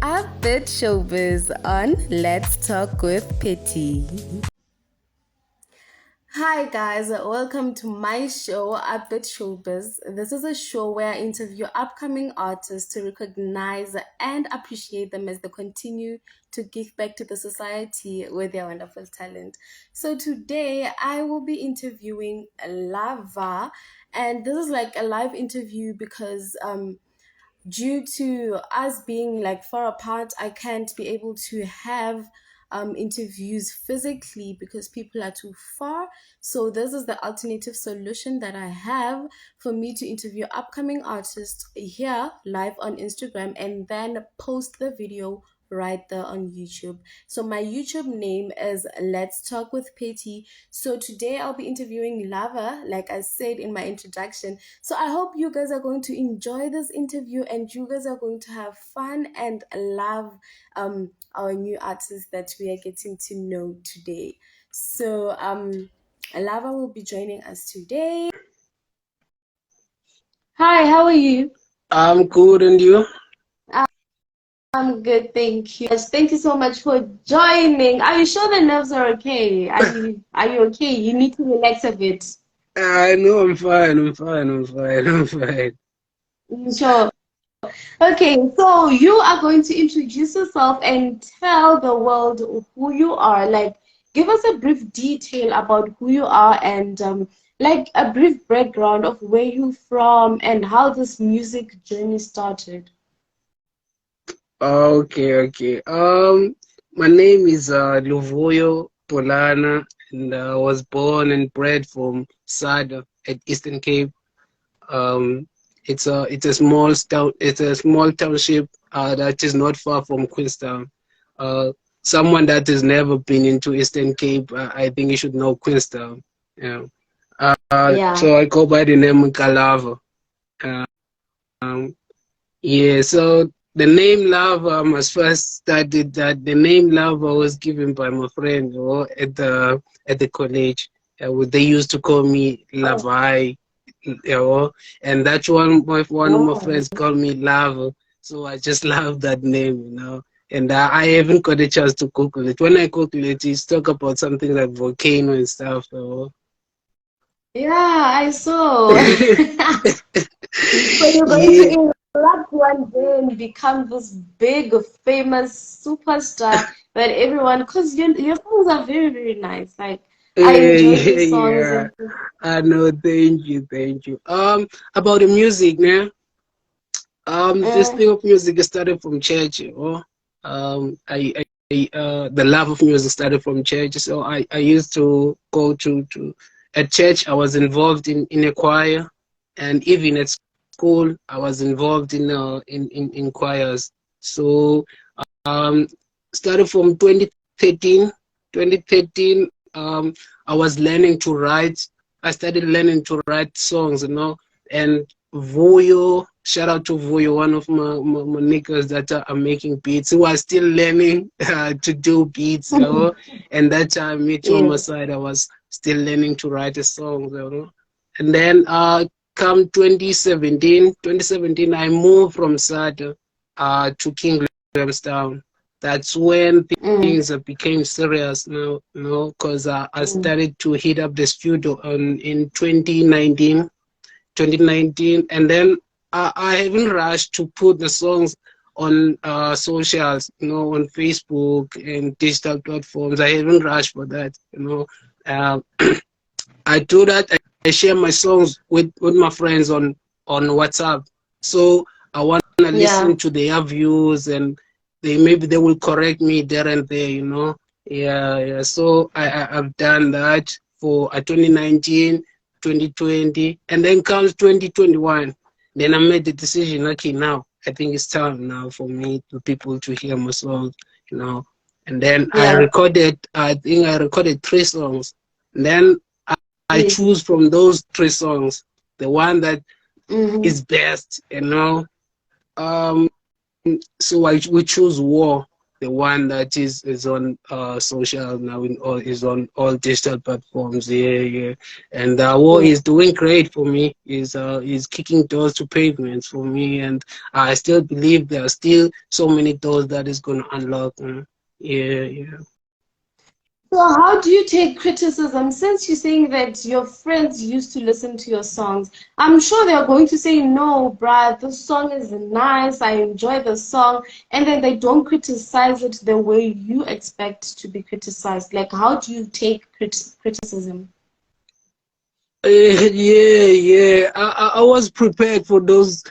UPBEAT Showbiz on Let's Talk with Petty. Hi guys, welcome to my show, UPBEAT Showbiz. This is a show where I interview upcoming artists to recognize and appreciate them as they continue to give back to the society with their wonderful talent. So today I will be interviewing Lava, and this is like a live interview because due to us being like far apart, I can't be able to have interviews physically because people are too far. So this is the alternative solution that I have for me to interview upcoming artists here live on Instagram and then post the video right there on YouTube. So my YouTube name is Let's Talk with Petty. So today I'll be interviewing Lava, like I said in my introduction. So I hope you guys are going to enjoy this interview and you guys are going to have fun and love our new artist that we are getting to know today. So Lava will be joining us today. Hi, how are you? I'm good, and you? I'm good, thank you. Yes, thank you so much for joining. Are you sure the nerves are okay? Are you okay? You need to relax a bit. I know I'm fine. I'm fine. Sure. Okay, so you are going to introduce yourself and tell the world who you are. Like, give us a brief detail about who you are and like a brief background of where you're from and how this music journey started. Okay. My name is Luvuyo Bolana, and I was born and bred from Sada at Eastern Cape. Um, it's a small town. It's a small township that is not far from Queenstown. Uh, Someone that has never been into Eastern Cape, I think you should know Queenstown. Yeah. Yeah. So I go by the name Kalava. Um, Yeah, so the name Lava was first started that the name Lava was given by my friend at the college. They used to call me Oh, Lavai, and that's one of my wow. friends called me Lava. So I just love that name. And I haven't got a chance to Google it. When I Google it, it's talk about something like volcano and stuff. Yeah, I saw. So you're going Yeah, to erupt one day and become this big, famous superstar that everyone, because your songs are very, very nice. Like, I enjoyed your songs yeah. and I know. Thank you. About the music, man. This uh, thing of music started from church. The love of music started from church. So I used to go to at church. I was involved in a choir, and even at school, I was involved in choirs. So um, started from 2013. 2013, I was learning to write. I started learning to write songs, and Vuyo, shout out to Vuyo, one of my niggas that are making beats, who are still learning to do beats. And that time, me too, on my yes. side, I was still learning to write a song. And then come 2017, I moved from Sada to King Williamstown. That's when Mm, things became serious now, because I mm, started to hit up the studio in 2019, and then I haven't rushed to put the songs on socials, on Facebook and digital platforms. I haven't rushed for that. Uh, I do that. I share my songs with my friends on WhatsApp. So I want to yeah. listen to their views, and maybe they will correct me there and there. Yeah. So I've done that for 2019, 2020, and then comes 2021. Then I made the decision. Okay, now I think it's time now for me to people to hear my songs. And then Yeah. I think I recorded 3 songs. And then I Yes. choose from those 3 songs the one that Mm-hmm. is best. Um, so we choose War. the one that is on social now, is on all digital platforms. Yeah. And War Yeah. is doing great for me. Is kicking doors to pavements for me, and I still believe there are still so many doors that is going to unlock. Yeah. So how do you take criticism? Since you're saying that your friends used to listen to your songs, I'm sure they're going to say, no, bruh, this song is nice, I enjoy the song, and then they don't criticize it the way you expect to be criticized. Like, how do you take criticism? Yeah. I was prepared for those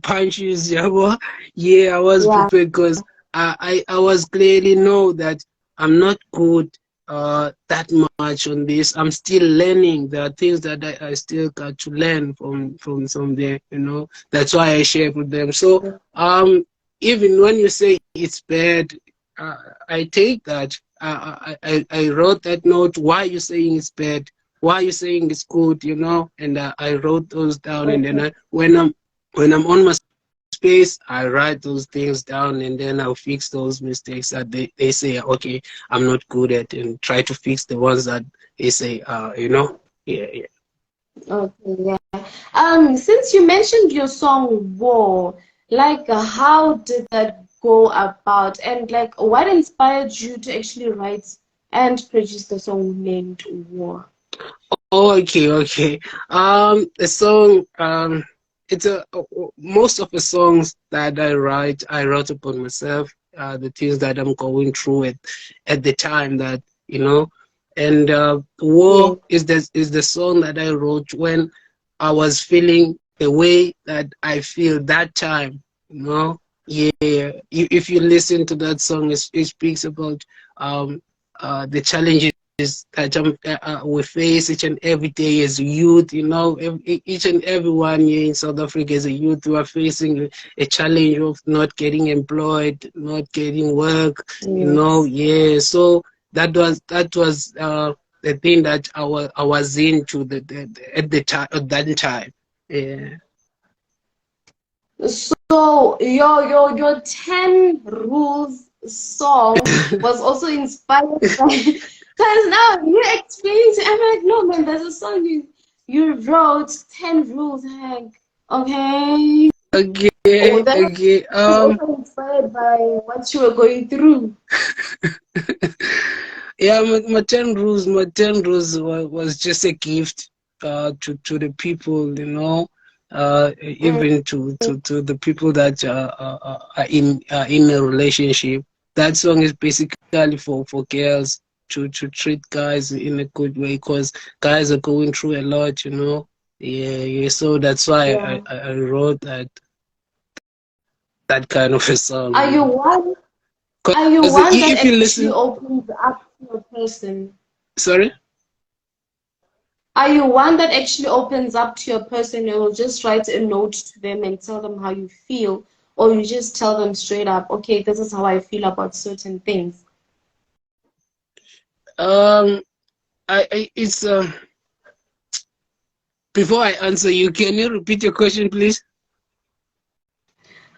punches. Yeah, I was Yeah. prepared because I was clearly know that I'm not good that much on this. I'm still learning. There are things that I still got to learn from there. That's why I share with them. So even when you say it's bad, uh, I take that. I wrote that note. Why are you saying it's bad? Why are you saying it's good? And I wrote those down, and then Okay. when I'm on my space, I write those things down, and then I'll fix those mistakes that they say, okay, I'm not good at, and try to fix the ones that they say, yeah. Okay, yeah. Since you mentioned your song War, like how did that go about? And like what inspired you to actually write and produce the song named War? Oh, okay. The song, it's most of the songs that I wrote upon myself, the things that I'm going through at the time that, you know, and Yeah. War is the song that I wrote when I was feeling the way that I feel that time, you know. Yeah, if you listen to that song, it speaks about the challenges that we face each and every day as youth. Each and everyone here in South Africa as a youth, we are facing a challenge of not getting employed, not getting work. Yes. Yeah. So that was the thing that I was into at the time at that time. Yeah. So your 10 rules song was also inspired by because now you explained I'm like, no man, there's a song you wrote 10 rules, Hank. Okay. Oh, Okay. that Okay. was also inspired by what you were going through. Yeah, my 10 rules was just a gift to the people, Mm, even to the people that are in a relationship. That song is basically for girls to treat guys in a good way, because guys are going through a lot. Yeah. So that's why yeah. I wrote that kind of a song. Are you one? Are you Because one that if you actually listen, opens up to a person? sorry. Are you one that actually opens up to your person and will just write a note to them and tell them how you feel? Or you just tell them straight up, okay, this is how I feel about certain things? Um, it's Before I answer you, can you repeat your question, please?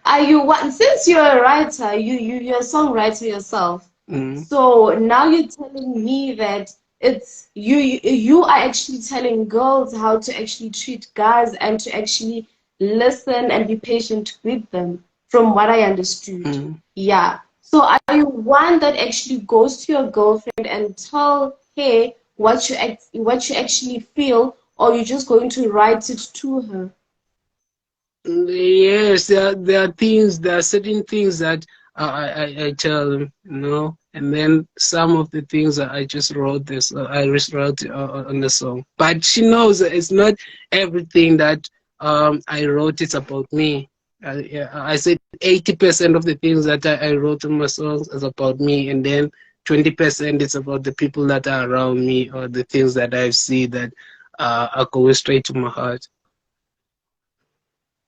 Are you one, since you're a writer, you're a songwriter yourself. Mm. So now you're telling me that it's you are actually telling girls how to actually treat guys and to actually listen and be patient with them, from what I understood. Mm. Yeah. So are you one that actually goes to your girlfriend and tell her what you actually feel, or you're just going to write it to her? Yes, there are certain things that I tell them, and then some of the things that I just wrote I just wrote on the song. But she knows that it's not everything that I wrote. It's about me. Yeah, I said 80% of the things that I wrote in my songs is about me, and then 20% is about the people that are around me, or the things that I see that are going straight to my heart.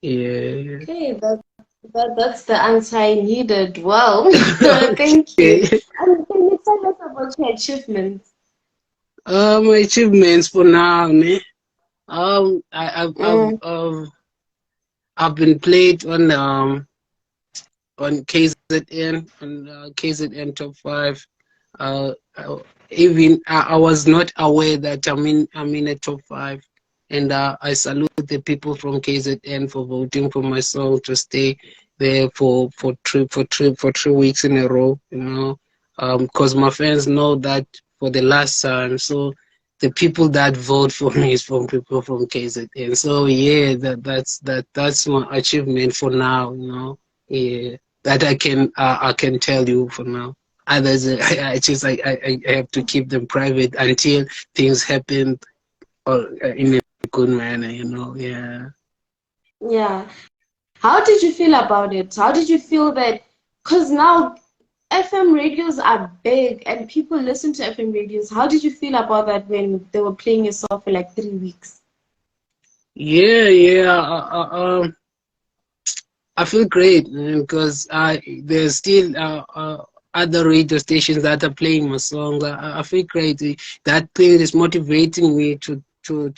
Yeah. Okay, that's the answer I needed. Well, thank you. Okay. And can you tell us about your achievements? My achievements for now, ne? I, Mm, I've been played on KZN, on KZN top 5. Uh, Even I was not aware that I'm in a top 5, and I salute the people from KZN for voting for my song to stay there for 3 weeks in a row. Because my fans know that for the last time. So the people that vote for me is from people from KZN. So yeah, that's my achievement for now. Yeah, that I can tell you for now. Others, I have to keep them private until things happen or in a good manner. Yeah. Yeah. How did you feel about it? How did you feel that? Because now FM radios are big and people listen to FM radios. How did you feel about that when they were playing your song for like 3 weeks? Yeah, yeah. I feel great because there's still other radio stations that are playing my songs. I feel great. That thing is motivating me to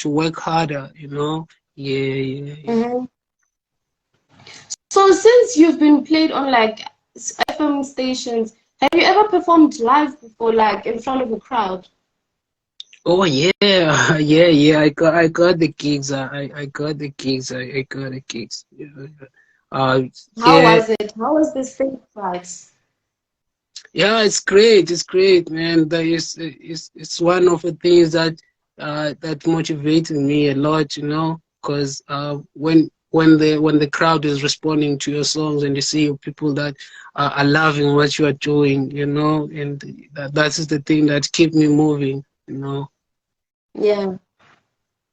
work harder. Yeah, yeah, yeah. Mm-hmm. So since you've been played on like FM stations, have you ever performed live before, like in front of a crowd? Oh yeah, yeah, yeah. I got the gigs. I got the gigs. I got the gigs. Yeah, yeah. Uh, How yeah, was it? How was the stage part? yeah. It's great. It's great, man. That is, it's one of the things that motivated me a lot. Because when the crowd is responding to your songs and you see people that are loving what you are doing, and that is the thing that keep me moving. Yeah.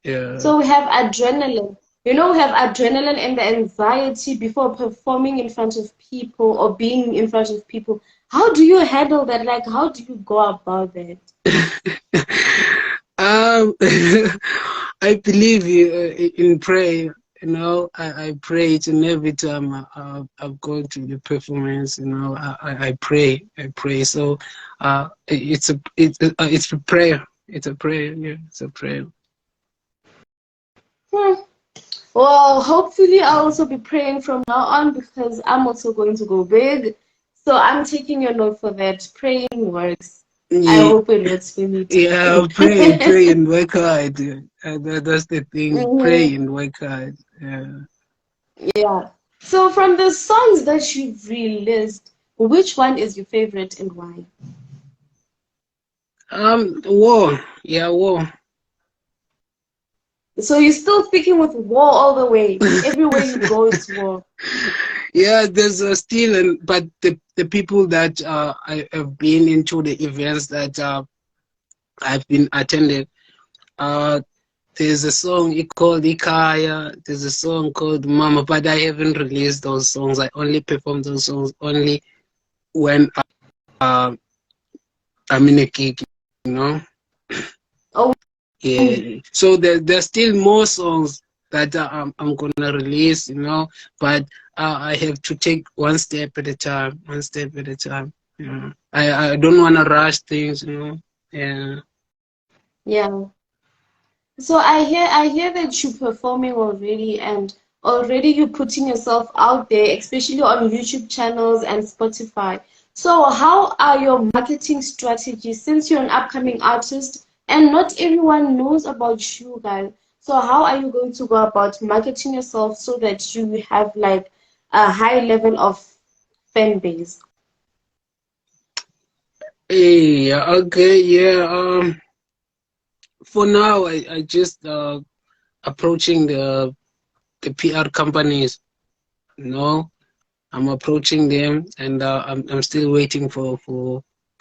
Yeah. So we have adrenaline. We have adrenaline and the anxiety before performing in front of people or being in front of people. How do you handle that? Like, how do you go about that? um, I believe in prayer. I pray each and every time I've gone to the performance. I pray. I pray. So it's a prayer. It's a prayer. Yeah, it's a prayer. Hmm. Well, hopefully I'll also be praying from now on because I'm also going to go big. So I'm taking your note for that. Praying works. I Yeah, hope it works for me yeah. too. Pray and work hard. That's the thing. Mhm. Pray and work hard. Yeah. Yeah. So from the songs that you've released, which one is your favorite and why? War. Yeah, war. So you're still sticking with war all the way. Everywhere you go, it's war. Yeah, there's still, but the people that I have been into the events that I've been attended. Uh, there's a song called Ikaya. There's a song called Mama, but I haven't released those songs. I only perform those songs only when uh, I'm in a gig. You know. Oh, Yeah. So there's still more songs that I'm gonna release. But I have to take one step at a time. One step at a time. I don't wanna rush things. Yeah. yeah. So I hear that you're performing already and already you're putting yourself out there, especially on YouTube channels and Spotify. So how are your marketing strategies since you're an upcoming artist and not everyone knows about you guys? So how are you going to go about marketing yourself so that you have like a high level of fan base? Hey, okay, yeah. For now, I just approaching the PR companies. You know, I'm approaching them, and I'm still waiting for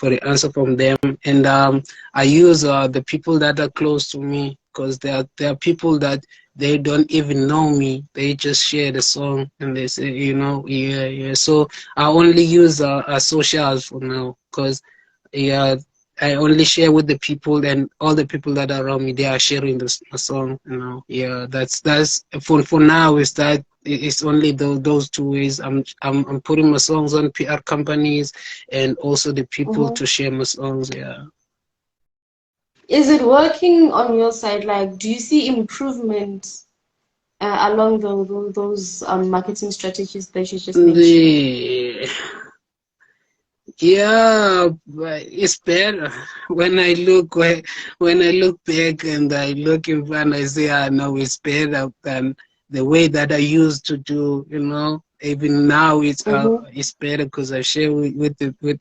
the answer from them. And I use the people that are close to me because there are people that they don't even know me. They just share the song and they say, yeah, yeah. So I only use socials for now because yeah, I only share with the people, and all the people that are around me, they are sharing the song. Yeah, that's for now. Is that it's only those two ways. I'm putting my songs on PR companies, and also the people Mhm. to share my songs. Yeah. Is it working on your side? Like, do you see improvement? along those marketing strategies that you just mentioned? The Yeah, but it's better when I when I look back and I look in front. I say, I know it's better than the way that I used to do. You know, even now Mm-hmm. it's better because I share with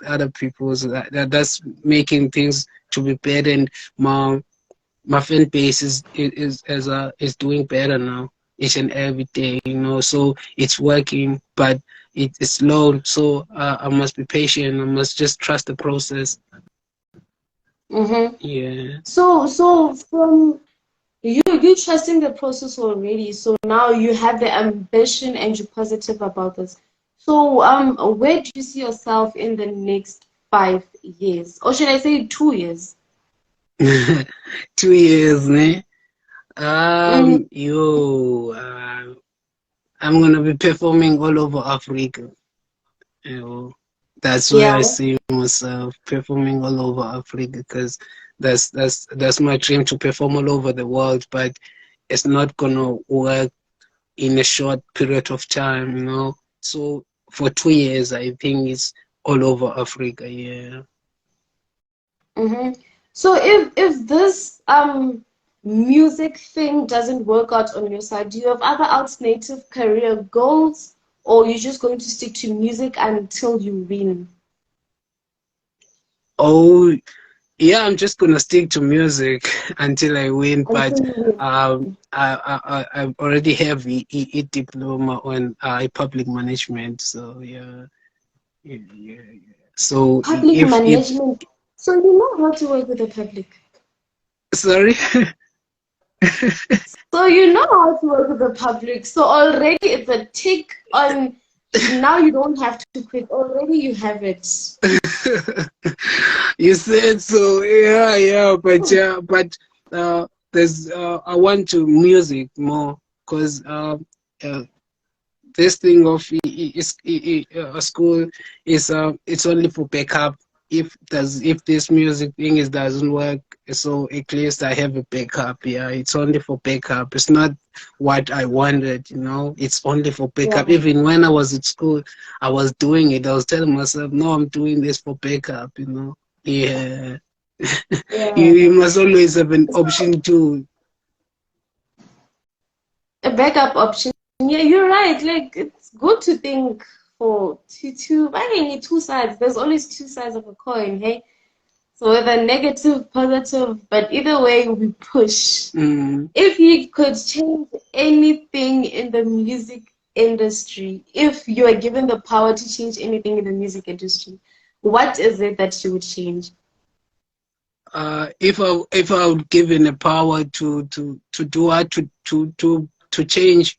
other people. So that's making things to be better, and my fan base is doing better now each and every day. You know, so it's working, but it's slow, so I must be patient. I must just trust the process. Mm-hmm. Yeah. So from you trusting the process already, so now you have the ambition and you're positive about this. So where do you see yourself in the next 5 years? Or should I say 2 years? 2 years, ne? Mm, I'm gonna be performing all over Africa. You know, that's where I yeah. see myself performing all over Africa because that's my dream to perform all over the world. But it's not gonna work in a short period of time, you know. So for 2 years, I think it's all over Africa. Yeah. Mm-hmm. So if this music thing doesn't work out on your side, do you have other alternative career goals, or you're just going to stick to music until you win? Oh, yeah. I'm just gonna stick to music until I win. But Until you win. I already have a diploma on public management. So yeah, yeah. So Public if management. So you know how to work with the public. sorry. So you know how to work with the public. So already it's a tick on. Now you don't have to quit. Already you have it. You said so, yeah, there's I want to music more because uh, this thing of a school is it's only for backup. If this music thing is doesn't work, so at least I have a backup. Yeah, it's only for backup. It's not what I wanted, you know. It's only for backup. Yeah. Even when I was at school, I was doing it. I was telling myself, no, I'm doing this for backup, you know. Yeah, Yeah. you must always have an option to. A backup option. Yeah, you're right. Like it's good to think for I mean two sides. There's always two sides of a coin, hey? So whether negative, positive, but either way we push. Mm, If you could change anything in the music industry, if you are given the power to change anything in the music industry, what is it that you would change? if I would given the power to do what to change.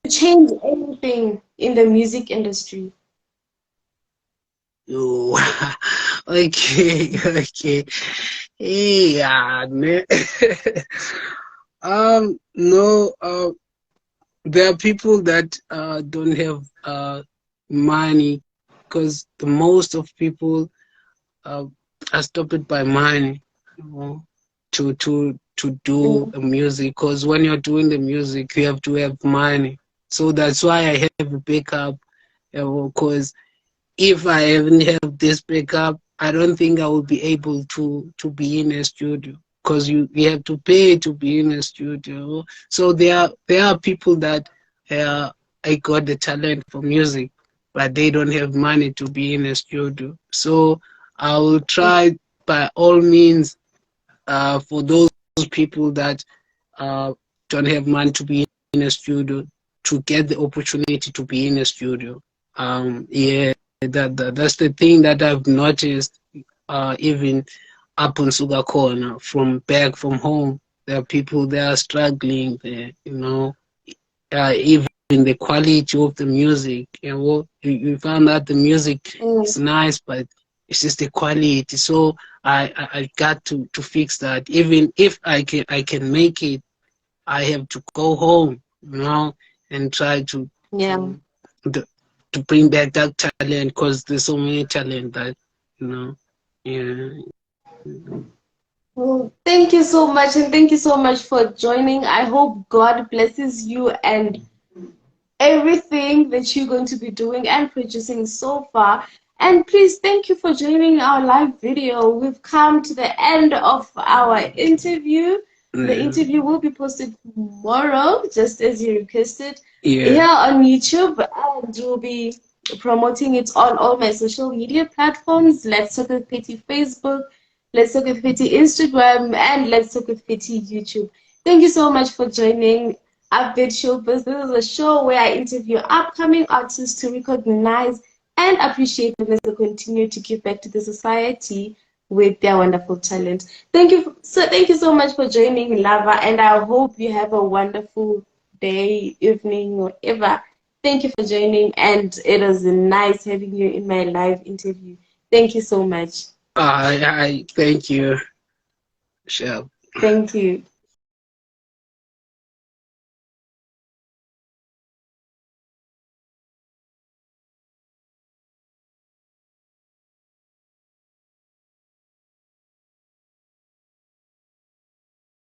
Change anything in the music industry. Oh, okay, okay. Yeah, no. There are people that don't have money because the most of people uh, are stopped by money, you know, to do Mm, the music. Because when you're doing the music, you have to have money. So that's why I have a backup. Because if I haven't have this backup, I don't think I will be able to be in a studio. Because you have to pay to be in a studio. So there are people that I got the talent for music, but they don't have money to be in a studio. So I will try by all means for those people that uh, don't have money to be in a studio to get the opportunity to be in a studio. Yeah, that's the thing that I've noticed. Even up on Sugar Corner, from back from home, there are people that are struggling there. You know, even the quality of the music. You know, you found that the music mm, is nice, but it's just the quality. So I got to fix that. Even if I can make it, I have to go home, you know, and try yeah. to to bring back that talent because there's so many talent that, you know, yeah. Well, thank you so much, and thank you so much for joining. I hope God blesses you and everything that you're going to be doing and producing so far. And please, thank you for joining our live video. We've come to the end of our interview. The Yeah. interview will be posted tomorrow, just as you requested, Yeah. here on YouTube, and we'll be promoting it on all my social media platforms. Let's Talk with Petty Facebook, Let's Talk with Petty Instagram, and Let's Talk with Petty YouTube. Thank you so much for joining UPBEAT Showbiz. This is a show where I interview upcoming artists to recognize and appreciate them as they continue to give back to the society with their wonderful talent. Thank you so much for joining, Lava, and I hope you have a wonderful day, evening, whatever. Thank you for joining, and it was nice having you in my live interview. Thank you so much. I thank you, Michelle. Thank you.